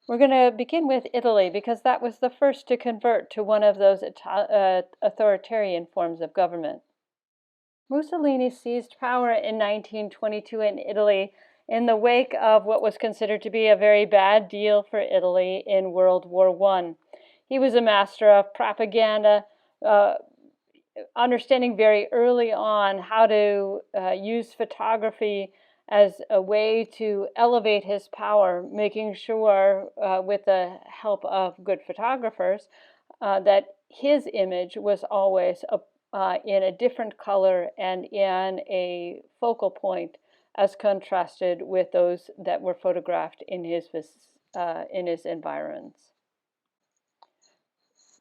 We're going to begin with Italy because that was the first to convert to one of those authoritarian forms of government. Mussolini seized power in 1922 in Italy in the wake of what was considered to be a very bad deal for Italy in World War I. He was a master of propaganda, understanding very early on how to use photography as a way to elevate his power, making sure with the help of good photographers that his image was always in a different color and in a focal point as contrasted with those that were photographed in his environments.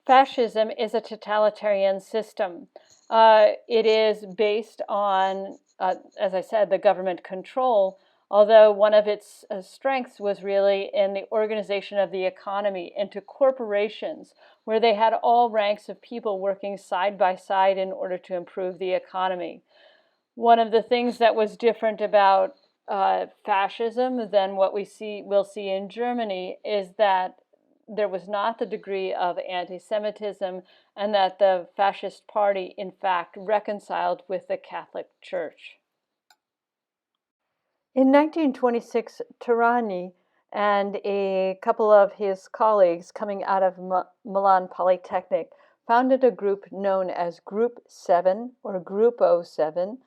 Fascism is a totalitarian system. It is based on, as I said, the government control, although one of its strengths was really in the organization of the economy into corporations, where they had all ranks of people working side by side in order to improve the economy. One of the things that was different about fascism than what we'll see in Germany is that there was not the degree of anti-Semitism, and that the fascist party, in fact, reconciled with the Catholic Church. In 1926, Turani and a couple of his colleagues coming out of Milan Polytechnic founded a group known as Group 7 or Gruppo 7.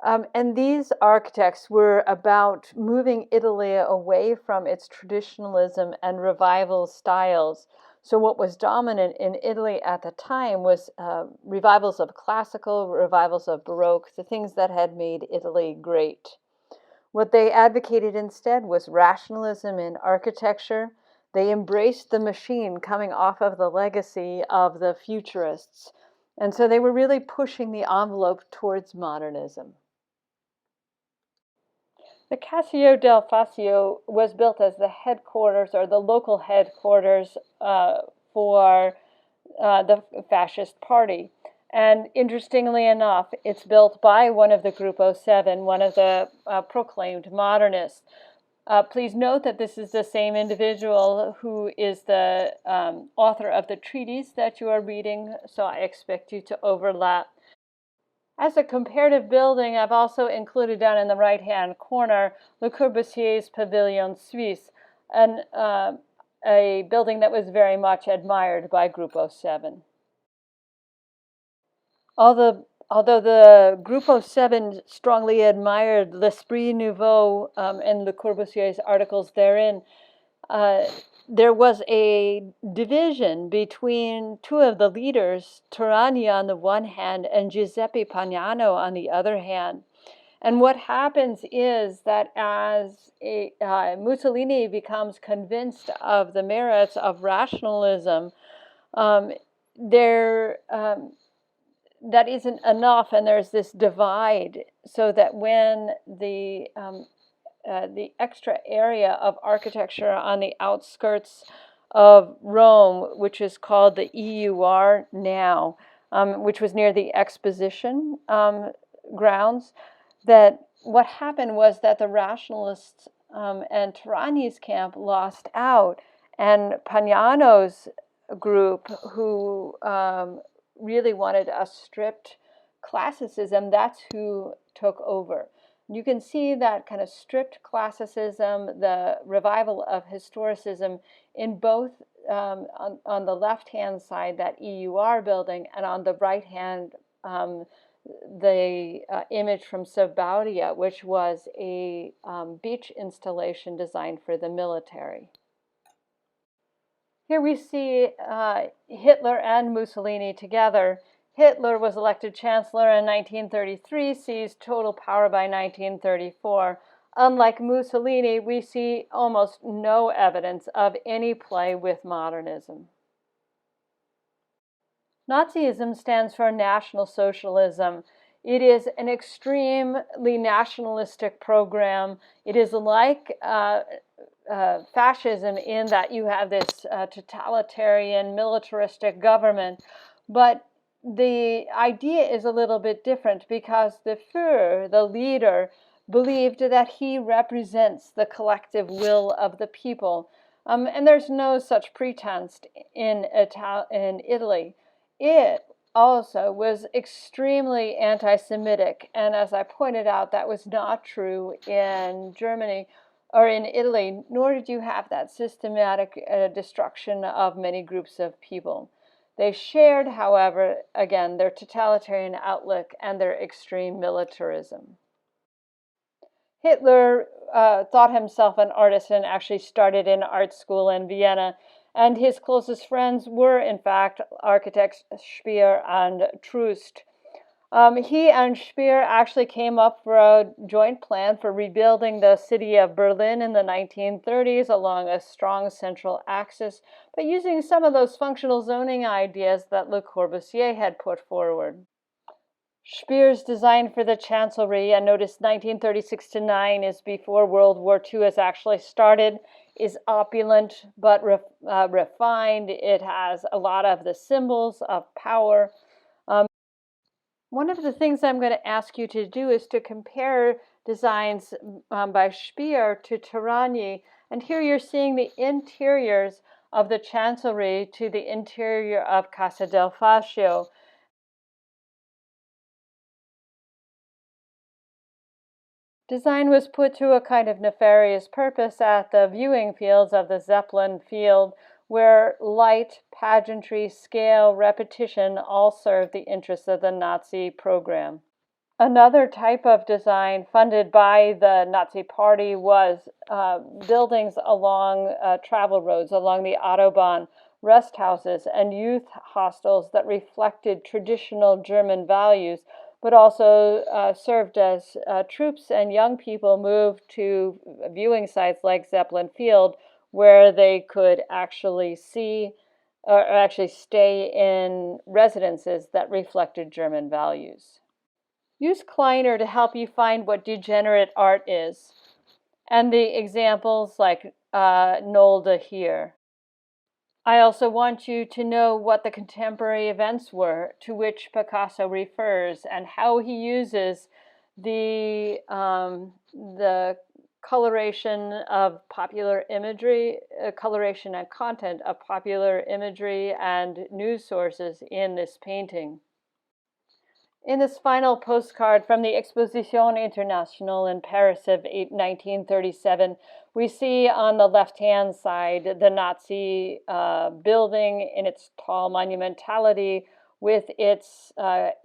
And these architects were about moving Italy away from its traditionalism and revival styles. So what was dominant in Italy at the time was revivals of classical, revivals of Baroque, the things that had made Italy great. What they advocated instead was rationalism in architecture. They embraced the machine coming off of the legacy of the futurists. And so they were really pushing the envelope towards modernism. The Casio del Fascio was built as the headquarters or the local headquarters for the fascist party. And interestingly enough, it's built by one of the Gruppo 7, one of the proclaimed modernists. Please note that this is the same individual who is the author of the treatise that you are reading, so I expect you to overlap. As a comparative building, I've also included down in the right-hand corner Le Corbusier's Pavilion Suisse, a building that was very much admired by Gruppo 7. Although the Gruppo 7 strongly admired l'esprit nouveau and Le Corbusier's articles therein, there was a division between two of the leaders, Turani on the one hand and Giuseppe Pagnano on the other hand. And what happens is that as Mussolini becomes convinced of the merits of rationalism, that isn't enough, and there's this divide, so that when the extra area of architecture on the outskirts of Rome, which is called the EUR now, which was near the Exposition grounds, that what happened was that the rationalists and Turani's camp lost out, and Pagnano's group, who really wanted a strict classicism, that's who took over. You can see that kind of strict classicism, the revival of historicism in both on the left-hand side, that EUR building, and on the right-hand, the image from Sabaudia, which was a beach installation designed for the military. Here we see Hitler and Mussolini together. Hitler was elected chancellor in 1933, seized total power by 1934. Unlike Mussolini, we see almost no evidence of any play with modernism. Nazism stands for National Socialism. It is an extremely nationalistic program. It is like fascism in that you have this totalitarian, militaristic government, but the idea is a little bit different because the Führer, the leader, believed that he represents the collective will of the people. And there's no such pretense in Italy. It also was extremely anti-Semitic, and as I pointed out, that was not true in Germany or in Italy, nor did you have that systematic destruction of many groups of people. They shared, however, again, their totalitarian outlook and their extreme militarism. Hitler thought himself an artist and actually started in art school in Vienna, and his closest friends were, in fact, architects Speer and Troost. He and Speer actually came up for a joint plan for rebuilding the city of Berlin in the 1930s along a strong central axis, but using some of those functional zoning ideas that Le Corbusier had put forward. Speer's design for the chancellery, and notice 1936 to 9 is before World War II has actually started, is opulent but refined. It has a lot of the symbols of power. One of the things I'm going to ask you to do is to compare designs by Speer to Terragni. And here you're seeing the interiors of the chancellery to the interior of Casa del Fascio. Design was put to a kind of nefarious purpose at the viewing fields of the Zeppelin field, where light, pageantry, scale, repetition all served the interests of the Nazi program. Another type of design funded by the Nazi Party was buildings along travel roads, along the Autobahn, rest houses, and youth hostels that reflected traditional German values, but also served as troops and young people moved to viewing sites like Zeppelin Field, where they could actually see or actually stay in residences that reflected German values. Use Kleiner to help you find what degenerate art is, and the examples like Nolde here. I also want you to know what the contemporary events were to which Picasso refers and how he uses the coloration of popular imagery, coloration and content of popular imagery and news sources in this painting. In this final postcard from the Exposition Internationale in Paris of 1937, we see on the left-hand side the Nazi building in its tall monumentality with its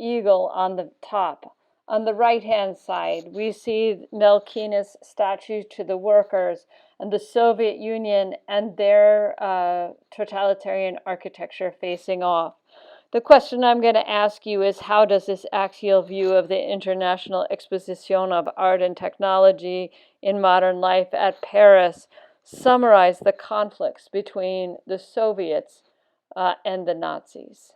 eagle on the top. On the right-hand side, we see Melkina's statue to the workers and the Soviet Union and their totalitarian architecture facing off. The question I'm going to ask you is, how does this axial view of the International Exposition of Art and Technology in Modern Life at Paris summarize the conflicts between the Soviets and the Nazis?